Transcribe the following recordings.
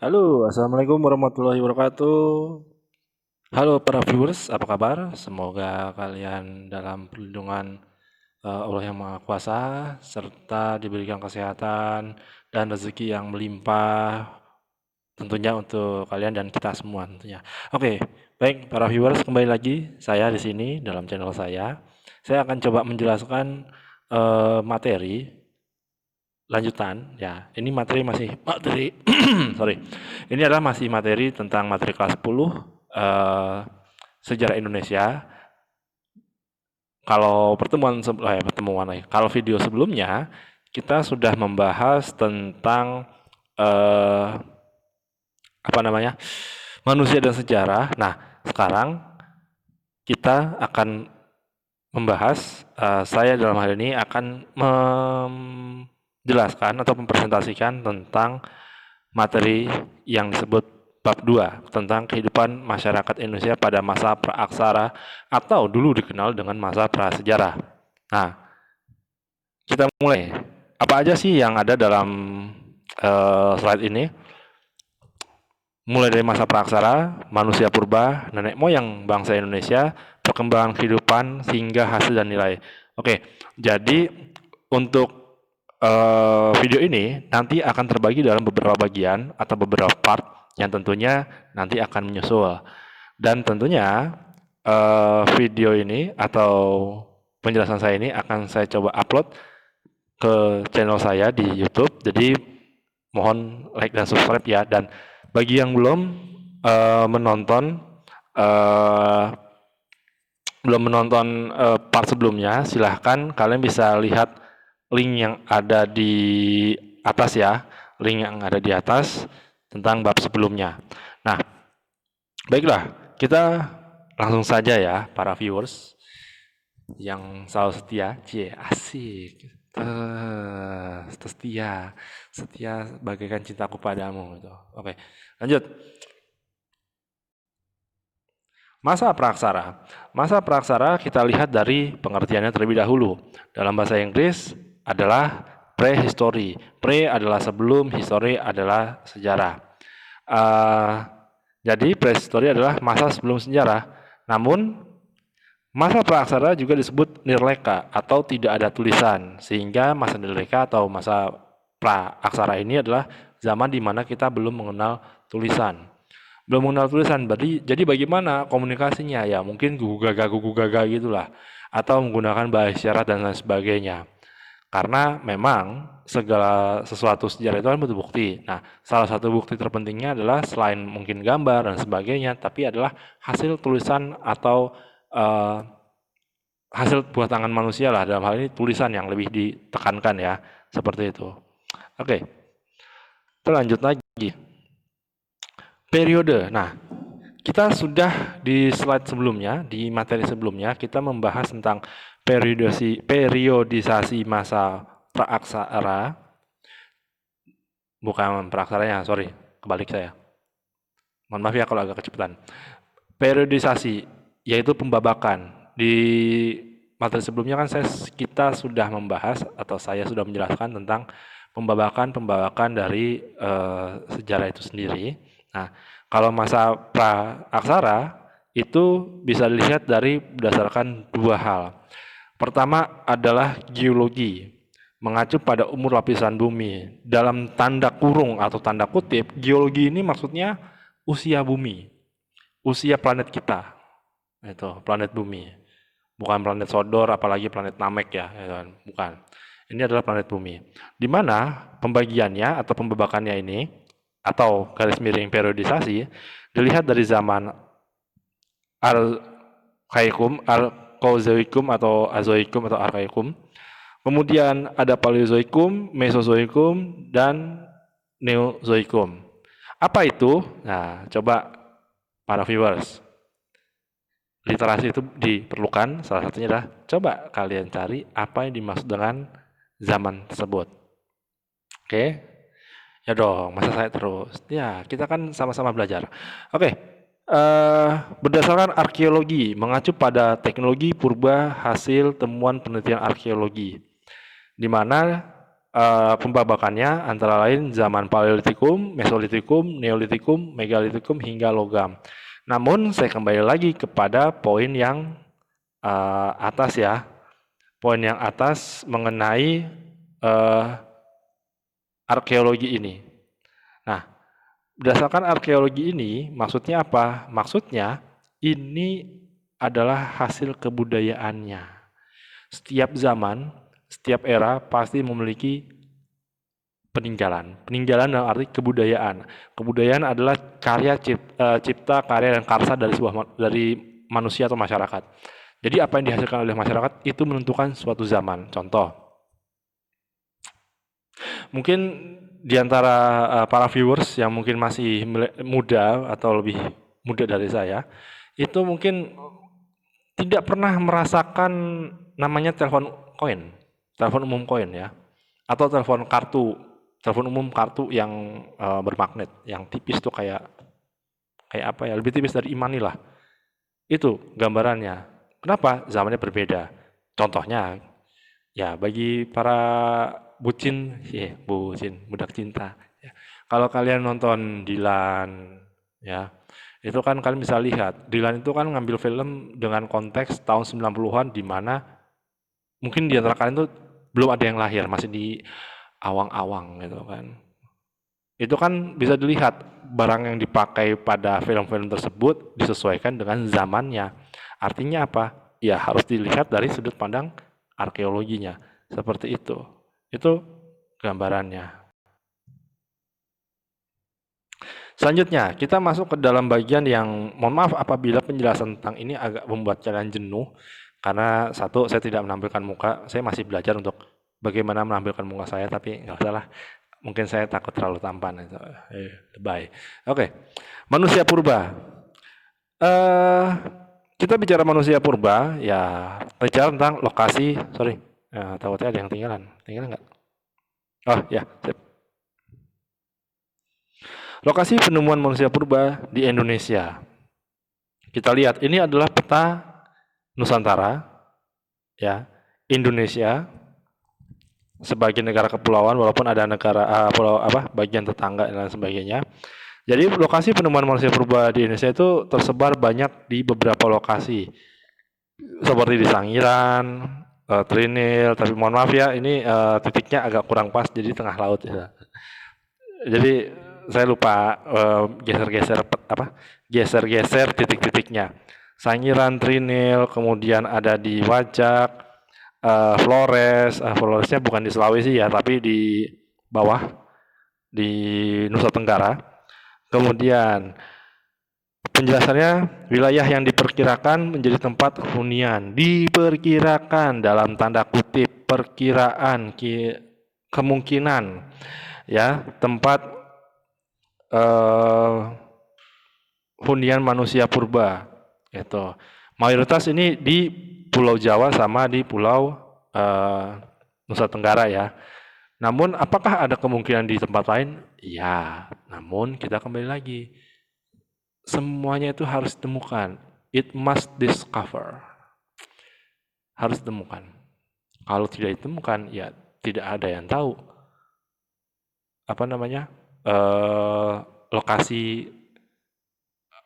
Halo, assalamualaikum warahmatullahi wabarakatuh. Halo para viewers, apa kabar? Semoga kalian dalam perlindungan Allah yang Maha Kuasa, serta diberikan kesehatan dan rezeki yang melimpah, tentunya untuk kalian dan kita semua tentunya. Oke, baik para viewers, kembali lagi saya di sini dalam channel saya. Saya akan coba menjelaskan materi lanjutan ya. Ini materi masih materi sorry. Ini adalah masih materi tentang materi kelas 10 sejarah Indonesia. Kalau kalau video sebelumnya kita sudah membahas tentang eh, apa namanya? Manusia dan sejarah. Nah, sekarang kita akan membahas saya dalam hal ini akan menjelaskan atau mempresentasikan tentang materi yang disebut bab 2 tentang kehidupan masyarakat Indonesia pada masa praaksara atau dulu dikenal dengan masa prasejarah. Nah, kita mulai. Apa aja sih yang ada dalam slide ini? Mulai dari masa praaksara, manusia purba, nenek moyang bangsa Indonesia, perkembangan kehidupan hingga hasil dan nilai. Oke, jadi untuk video ini nanti akan terbagi dalam beberapa bagian atau beberapa part yang tentunya nanti akan menyusul. Dan tentunya video ini atau penjelasan saya ini akan saya coba upload ke channel saya di YouTube. Jadi mohon like dan subscribe ya. Dan bagi yang belum menonton part sebelumnya, silahkan kalian bisa lihat link yang ada di atas ya, link yang ada di atas tentang bab sebelumnya. Nah, baiklah, kita langsung saja ya para viewers yang selalu setia, asik, setia, setia bagaikan cintaku padamu gitu. Oke, lanjut. Masa praksara. Masa praksara kita lihat dari pengertiannya terlebih dahulu. Dalam bahasa Inggris adalah prehistory. Pre adalah sebelum, history adalah sejarah. Jadi prehistory adalah masa sebelum sejarah. Namun masa praaksara juga disebut nirleka atau tidak ada tulisan. Sehingga masa nirleka atau masa praaksara ini adalah zaman di mana kita belum mengenal tulisan. Belum mengenal tulisan, jadi bagaimana komunikasinya? Ya mungkin gugu gaga gitulah. Atau menggunakan bahasa isyarat dan lain sebagainya. Karena memang segala sesuatu sejarah itu kan butuh bukti. Nah, salah satu bukti terpentingnya adalah selain mungkin gambar dan sebagainya, tapi adalah hasil tulisan atau hasil buat tangan manusia lah. Dalam hal ini tulisan yang lebih ditekankan ya, seperti itu. Oke, kita lanjut lagi. Periode. Nah, kita sudah di slide sebelumnya, di materi sebelumnya, kita membahas tentang periodisasi masa praaksara. Bukan praaksaranya, sorry, kebalik saya. Mohon maaf ya kalau agak kecepatan. Periodisasi, yaitu pembabakan. Di materi sebelumnya kan kita sudah membahas atau saya sudah menjelaskan tentang pembabakan dari sejarah itu sendiri. Nah, kalau masa praaksara itu bisa dilihat dari berdasarkan dua hal. Pertama adalah geologi, mengacu pada umur lapisan bumi. Dalam tanda kurung atau tanda kutip, geologi ini maksudnya usia bumi, usia planet kita. Itu planet bumi. Bukan planet Sodor, apalagi planet Namek ya, bukan. Ini adalah planet bumi. Di mana pembagiannya atau pembabakannya ini atau garis miring periodisasi dilihat dari zaman Archaikum, Arkozoikum atau Azoikum atau Archaikum. Kemudian ada Paleozoikum, Mesozoikum, dan Neozoikum. Apa itu? Nah, coba para viewers. Literasi itu diperlukan, salah satunya adalah coba kalian cari apa yang dimaksud dengan zaman tersebut. Oke? Ya dong, masa saya terus? Ya, kita kan sama-sama belajar. Oke, berdasarkan arkeologi, mengacu pada teknologi purba hasil temuan penelitian arkeologi, di mana pembabakannya antara lain zaman Paleolitikum, Mesolitikum, Neolitikum, Megalitikum hingga logam. Namun saya kembali lagi kepada poin yang atas ya. Poin yang atas mengenai arkeologi ini. Nah, berdasarkan arkeologi ini, maksudnya apa? Maksudnya ini adalah hasil kebudayaannya. Setiap zaman, setiap era pasti memiliki peninggalan. Peninggalan dalam arti kebudayaan. Kebudayaan adalah karya cipta, karya dan karsa dari manusia atau masyarakat. Jadi apa yang dihasilkan oleh masyarakat itu menentukan suatu zaman. Contoh, mungkin di antara para viewers yang mungkin masih muda atau lebih muda dari saya, itu mungkin tidak pernah merasakan namanya telepon koin, telepon umum koin ya, atau telepon umum kartu yang bermagnet, yang tipis tuh kayak apa ya, lebih tipis dari imani lah. Itu gambarannya. Kenapa? Zamannya berbeda. Contohnya, ya bagi para bucin, budak cinta. Ya. Kalau kalian nonton Dilan, ya, itu kan kalian bisa lihat, Dilan itu kan ngambil film dengan konteks tahun 90-an di mana mungkin di antara kalian tuh belum ada yang lahir, masih di awang-awang gitu kan. Itu kan bisa dilihat barang yang dipakai pada film-film tersebut disesuaikan dengan zamannya. Artinya apa? Ya harus dilihat dari sudut pandang arkeologinya. Seperti itu. Itu gambarannya. Selanjutnya, kita masuk ke dalam bagian yang, mohon maaf apabila penjelasan tentang ini agak membuat kalian jenuh, karena satu, saya tidak menampilkan muka, saya masih belajar untuk bagaimana menampilkan muka saya, tapi nggak usah lah, mungkin saya takut terlalu tampan. Lebay. Oke, manusia purba. Kita bicara manusia purba, ya bicara tentang lokasi, sorry, takutnya ada yang tinggalan nggak? Oh ya, sip. Lokasi penemuan manusia purba di Indonesia. Kita lihat, ini adalah peta Nusantara, ya, Indonesia sebagai negara kepulauan, walaupun ada negara pulau bagian tetangga dan sebagainya. Jadi lokasi penemuan manusia purba di Indonesia itu tersebar banyak di beberapa lokasi, seperti di Sangiran, Trinil, tapi mohon maaf ya, ini titiknya agak kurang pas, jadi tengah laut ya. Jadi saya lupa geser-geser titik-titiknya. Sangiran, Trinil, kemudian ada di Wajak, Flores. Floresnya bukan di Sulawesi ya, tapi di bawah di Nusa Tenggara. Kemudian penjelasannya, wilayah yang diperkirakan menjadi tempat hunian, diperkirakan dalam tanda kutip, perkiraan, kemungkinan, ya, tempat hunian manusia purba. Itu mayoritas ini di Pulau Jawa sama di Pulau Nusa Tenggara ya. Namun apakah ada kemungkinan di tempat lain? Ya, namun kita kembali lagi. Semuanya itu harus ditemukan. It must discover. Harus ditemukan. Kalau tidak ditemukan, ya tidak ada yang tahu lokasi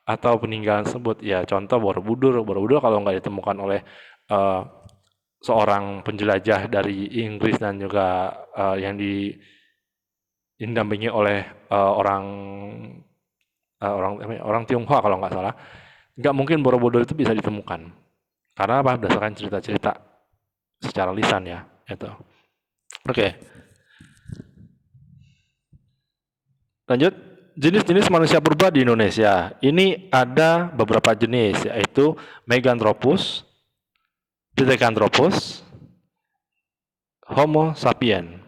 atau peninggalan tersebut. Ya contoh Borobudur kalau nggak ditemukan oleh seorang penjelajah dari Inggris dan juga yang didampingi oleh orang Tionghoa kalau nggak salah, nggak mungkin Borobudur itu bisa ditemukan. Karena apa? Berdasarkan cerita-cerita secara lisan ya. Itu. Oke. Lanjut. Jenis-jenis manusia purba di Indonesia. Ini ada beberapa jenis, yaitu Meganthropus, Pithecanthropus, Homo sapien.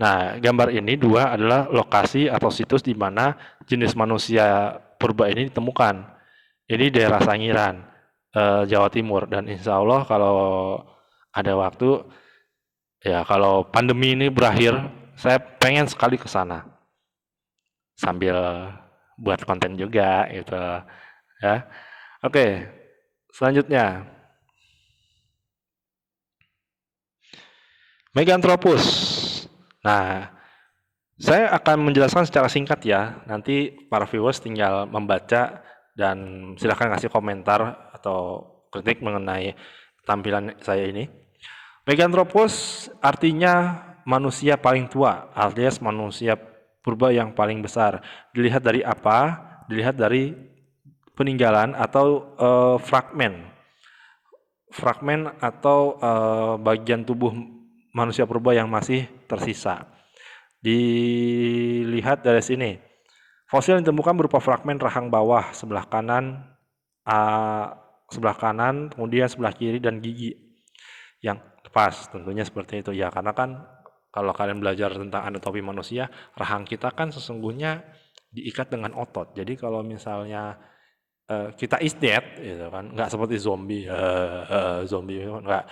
Nah, gambar ini dua adalah lokasi atau situs di mana jenis manusia purba ini ditemukan. Ini daerah Sangiran, Jawa Timur, dan insya Allah kalau ada waktu, ya kalau pandemi ini berakhir, saya pengen sekali ke sana sambil buat konten juga gitu ya. Oke, selanjutnya Meganthropus. Nah, saya akan menjelaskan secara singkat ya. Nanti para viewers tinggal membaca dan silahkan kasih komentar atau kritik mengenai tampilan saya ini. Meganthropus artinya manusia paling tua, alias manusia purba yang paling besar. Dilihat dari apa? Dilihat dari peninggalan atau fragmen. Fragmen atau bagian tubuh manusia purba yang masih tersisa. Dilihat dari sini. Fosil yang ditemukan berupa fragmen rahang bawah sebelah kanan, kemudian sebelah kiri dan gigi yang lepas. Tentunya seperti itu ya, karena kan kalau kalian belajar tentang anatomi manusia, rahang kita kan sesungguhnya diikat dengan otot. Jadi kalau misalnya kita is dead, gitu kan, nggak seperti zombie, zombie nggak.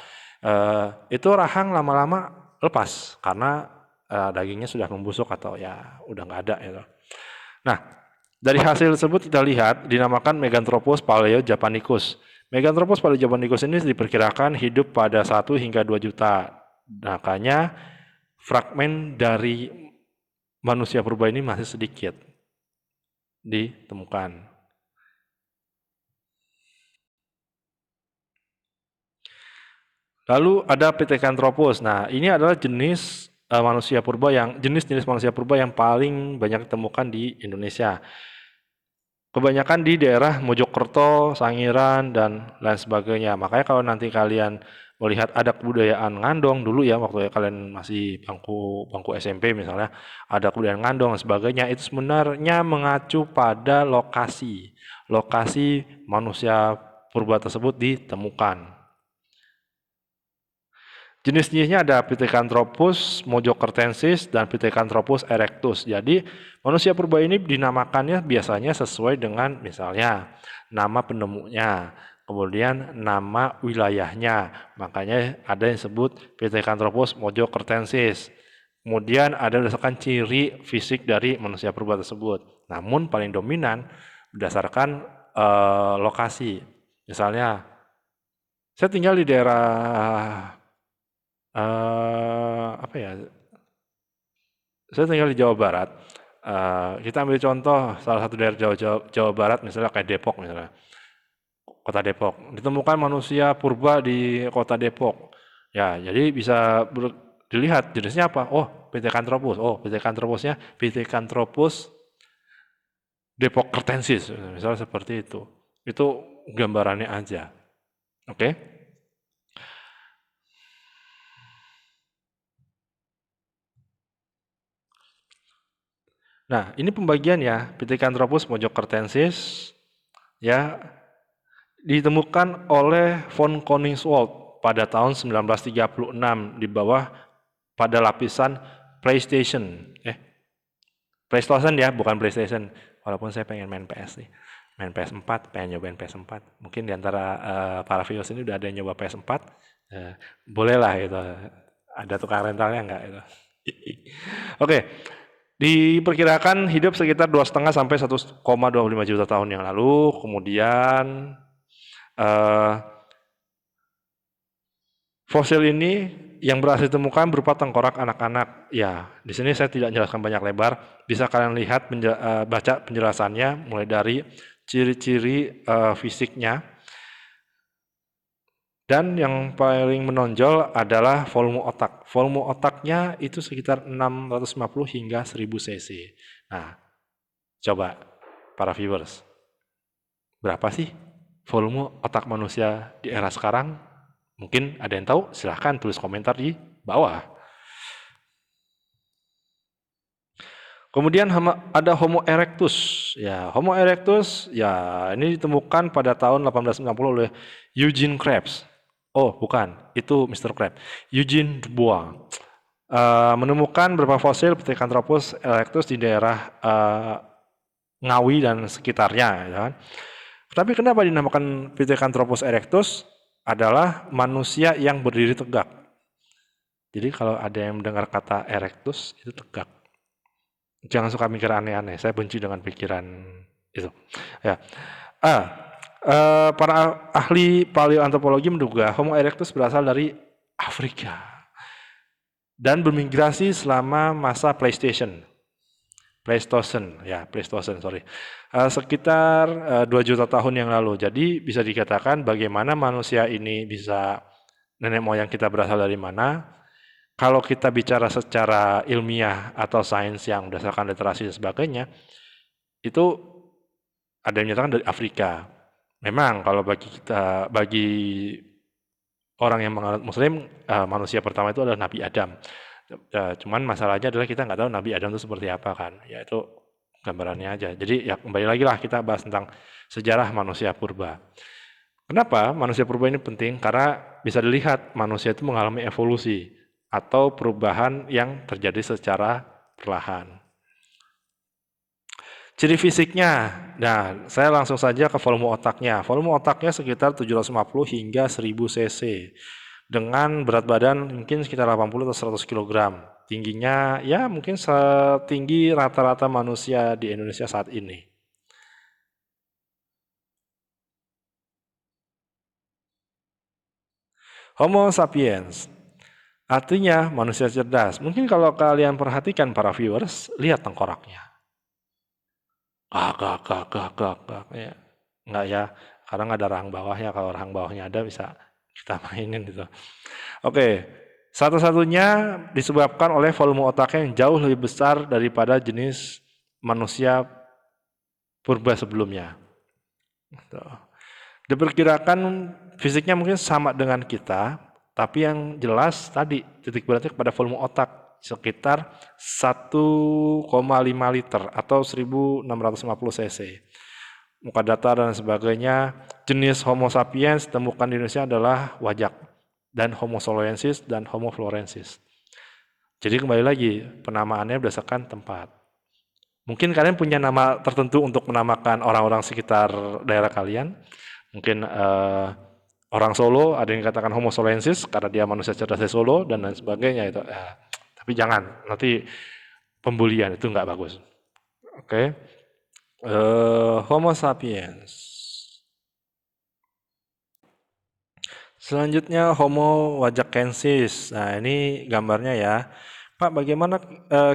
Itu rahang lama-lama lepas karena dagingnya sudah membusuk atau ya udah nggak ada gitu. Nah, dari hasil tersebut kita lihat dinamakan Meganthropus paleojapanicus. Meganthropus paleojapanicus ini diperkirakan hidup pada 1 hingga 2 juta. Makanya fragmen dari manusia purba ini masih sedikit ditemukan. Lalu ada Pithecanthropus. Nah, ini adalah jenis manusia purba yang jenis-jenis manusia purba yang paling banyak ditemukan di Indonesia. Kebanyakan di daerah Mojokerto, Sangiran, dan lain sebagainya. Makanya kalau nanti kalian melihat ada kebudayaan ngandong dulu ya, waktu kalian masih bangku SMP misalnya, ada kebudayaan ngandong dan sebagainya, itu sebenarnya mengacu pada lokasi manusia purba tersebut ditemukan. Jenis-jenisnya ada Pithecanthropus mojokertensis dan Pithecanthropus erectus. Jadi manusia purba ini dinamakannya biasanya sesuai dengan misalnya nama penemunya, kemudian nama wilayahnya. Makanya ada yang disebut Pithecanthropus mojokertensis. Kemudian ada berdasarkan ciri fisik dari manusia purba tersebut. Namun paling dominan berdasarkan lokasi. Misalnya saya tinggal di daerah apa ya? Saya tinggal di Jawa Barat. Kita ambil contoh salah satu daerah Jawa Barat, misalnya kayak Depok misalnya, kota Depok. Ditemukan manusia purba di kota Depok. Ya, jadi bisa dilihat jenisnya apa? Oh, Pithecanthropus. Oh, Pithecanthropusnya Pithecanthropus depokertensis, misalnya seperti itu. Itu gambarannya aja. Oke? Nah, ini pembagian ya, Pithecanthropus mojokertensis ya ditemukan oleh von Koningswald pada tahun 1936 di bawah pada lapisan PlayStation. PlayStation ya, bukan PlayStation. Walaupun saya pengen main PS nih. Main PS4, pengen nyobain PS4. Mungkin diantara para viewers ini udah ada yang nyoba PS4. Boleh lah gitu. Ada tukang rentalnya enggak itu. Oke. Diperkirakan hidup sekitar 2,5 sampai 1,25 juta tahun yang lalu. Kemudian fosil ini yang berhasil ditemukan berupa tengkorak anak-anak. Ya, di sini saya tidak menjelaskan banyak lebar. Bisa kalian lihat baca penjelasannya mulai dari ciri-ciri fisiknya. Dan yang paling menonjol adalah volume otak. Volume otaknya itu sekitar 650 hingga 1000 cc. Nah, coba para viewers, berapa sih volume otak manusia di era sekarang? Mungkin ada yang tahu, silahkan tulis komentar di bawah. Kemudian ada Homo erectus. Ya, Homo erectus ya ini ditemukan pada tahun 1890 oleh Eugene Krebs. Oh, bukan, itu Mr. Krabs. Eugene Dubois menemukan beberapa fosil Pithecanthropus erectus di daerah Ngawi dan sekitarnya. Ya kan? Tapi kenapa dinamakan Pithecanthropus erectus? Adalah manusia yang berdiri tegak. Jadi kalau ada yang mendengar kata erectus, itu tegak. Jangan suka mikir aneh-aneh, saya benci dengan pikiran itu. Ya. Para ahli paleoantropologi menduga Homo erectus berasal dari Afrika. dan bermigrasi selama masa Pleistocene, sorry. Sekitar 2 juta tahun yang lalu. Jadi bisa dikatakan bagaimana manusia ini bisa, nenek moyang kita berasal dari mana. Kalau kita bicara secara ilmiah atau sains yang berdasarkan literasi dan sebagainya, itu ada yang menyatakan dari Afrika. Memang kalau bagi orang yang menganut Muslim, manusia pertama itu adalah Nabi Adam. Cuman masalahnya adalah kita nggak tahu Nabi Adam itu seperti apa kan. Ya itu gambarannya aja. Jadi ya kembali lagi lah kita bahas tentang sejarah manusia purba. Kenapa manusia purba ini penting? Karena bisa dilihat manusia itu mengalami evolusi atau perubahan yang terjadi secara perlahan. Ciri fisiknya, nah saya langsung saja ke volume otaknya. Volume otaknya sekitar 750 hingga 1000 cc. Dengan berat badan mungkin sekitar 80 atau 100 kg. Tingginya ya mungkin setinggi rata-rata manusia di Indonesia saat ini. Homo sapiens, artinya manusia cerdas. Mungkin kalau kalian perhatikan para viewers, lihat tengkoraknya. Gak. Ya. Enggak ya, karena nggak ada rahang bawahnya. Kalau rahang bawahnya ada bisa kita mainin gitu. Oke, satu-satunya disebabkan oleh volume otaknya yang jauh lebih besar daripada jenis manusia purba sebelumnya. Diperkirakan fisiknya mungkin sama dengan kita, tapi yang jelas tadi titik beratnya pada volume otak sekitar 1,5 liter atau 1650 cc. Muka datar dan sebagainya. Jenis Homo sapiens ditemukan di Indonesia adalah wajak dan Homo soloensis dan Homo florensis. Jadi kembali lagi penamaannya berdasarkan tempat. Mungkin kalian punya nama tertentu untuk menamakan orang-orang sekitar daerah kalian. Mungkin orang Solo ada yang dikatakan Homo soloensis karena dia manusia cerdas di Solo dan lain sebagainya itu. Tapi jangan, nanti pembulian itu nggak bagus. Oke. Homo sapiens. Selanjutnya Homo wajakensis. Nah ini gambarnya ya. Pak, bagaimana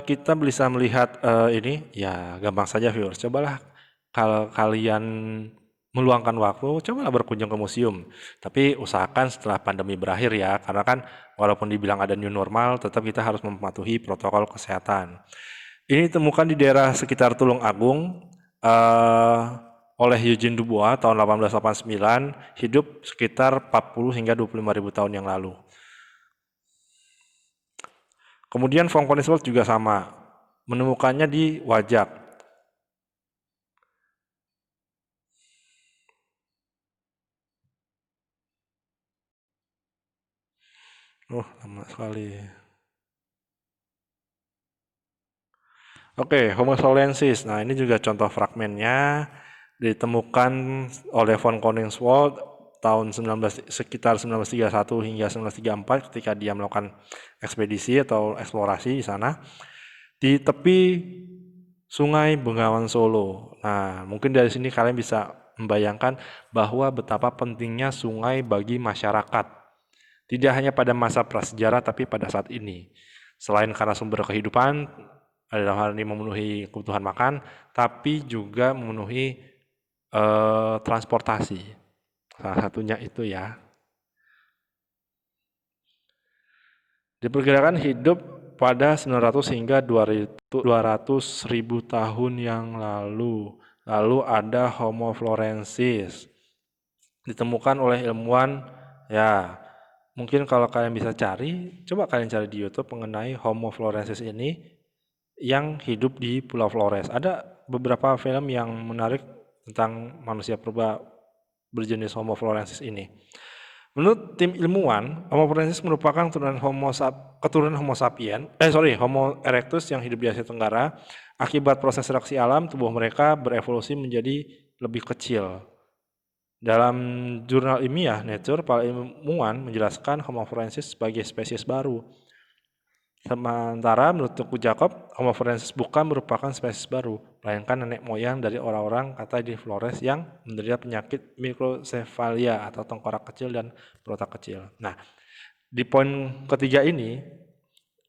kita bisa melihat ini? Ya gampang saja viewers. Cobalah kalau kalian meluangkan waktu, cobalah berkunjung ke museum. Tapi usahakan setelah pandemi berakhir ya, karena kan walaupun dibilang ada new normal, tetap kita harus mematuhi protokol kesehatan. Ini ditemukan di daerah sekitar Tulung Agung oleh Eugene Dubois tahun 1889, hidup sekitar 40 hingga 25.000 tahun yang lalu. Kemudian von Königswald juga sama, menemukannya di Wajak. Lama sekali. Oke, Homo saulensis. Nah, ini juga contoh fragmennya ditemukan oleh von Königswald tahun sekitar 1931 hingga 1934 ketika dia melakukan ekspedisi atau eksplorasi di sana di tepi Sungai Bengawan Solo. Nah, mungkin dari sini kalian bisa membayangkan bahwa betapa pentingnya sungai bagi masyarakat. Tidak hanya pada masa prasejarah tapi pada saat ini. Selain karena sumber kehidupan, dalam hal ini memenuhi kebutuhan makan, tapi juga memenuhi transportasi. Salah satunya itu ya. Diperkirakan hidup pada 900 hingga 200.000 tahun yang lalu. Lalu ada Homo florensis. Ditemukan oleh ilmuwan, ya mungkin kalau kalian bisa cari, coba kalian cari di YouTube mengenai Homo florensis ini yang hidup di Pulau Flores. Ada beberapa film yang menarik tentang manusia purba berjenis Homo florensis ini. Menurut tim ilmuwan, Homo florensis merupakan keturunan Homo erectus yang hidup di Asia Tenggara. Akibat proses seleksi alam, tubuh mereka berevolusi menjadi lebih kecil. Dalam jurnal ilmiah Nature, para ilmuwan menjelaskan Homo florensis sebagai spesies baru. Sementara menurut Tuku Jacob, Homo florensis bukan merupakan spesies baru, melainkan nenek moyang dari orang-orang kata di Flores yang menderita penyakit mikrosefalia atau tengkorak kecil dan perut kecil. Nah, di poin ketiga ini,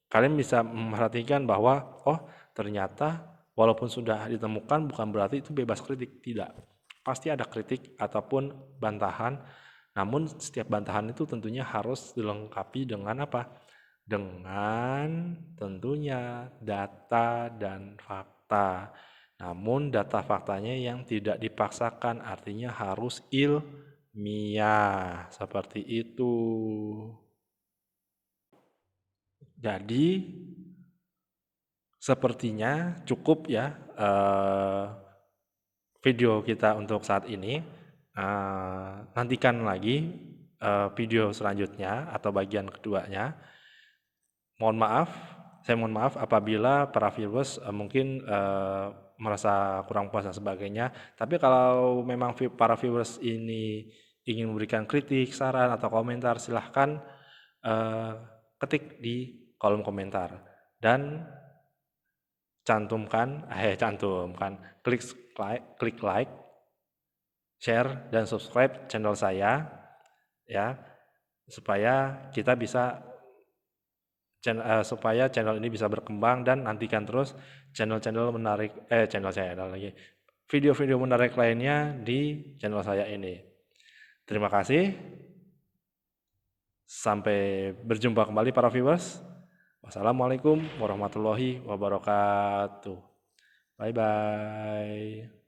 kalian bisa memperhatikan bahwa oh ternyata walaupun sudah ditemukan bukan berarti itu bebas kritik, tidak. Pasti ada kritik ataupun bantahan, namun setiap bantahan itu tentunya harus dilengkapi dengan apa? Dengan tentunya data dan fakta. Namun data faktanya yang tidak dipaksakan, artinya harus ilmiah, seperti itu. Jadi sepertinya cukup ya video kita untuk saat ini. Nantikan lagi video selanjutnya atau bagian keduanya. Saya mohon maaf apabila para viewers mungkin merasa kurang puas dan sebagainya. Tapi kalau memang para viewers ini ingin memberikan kritik, saran atau komentar, silahkan ketik di kolom komentar dan klik like, share dan subscribe channel saya ya, supaya kita bisa supaya channel ini bisa berkembang, dan nantikan terus channel-channel menarik video-video menarik lainnya di channel saya ini. Terima kasih. Sampai berjumpa kembali para viewers. Wassalamualaikum warahmatullahi wabarakatuh. Bye bye.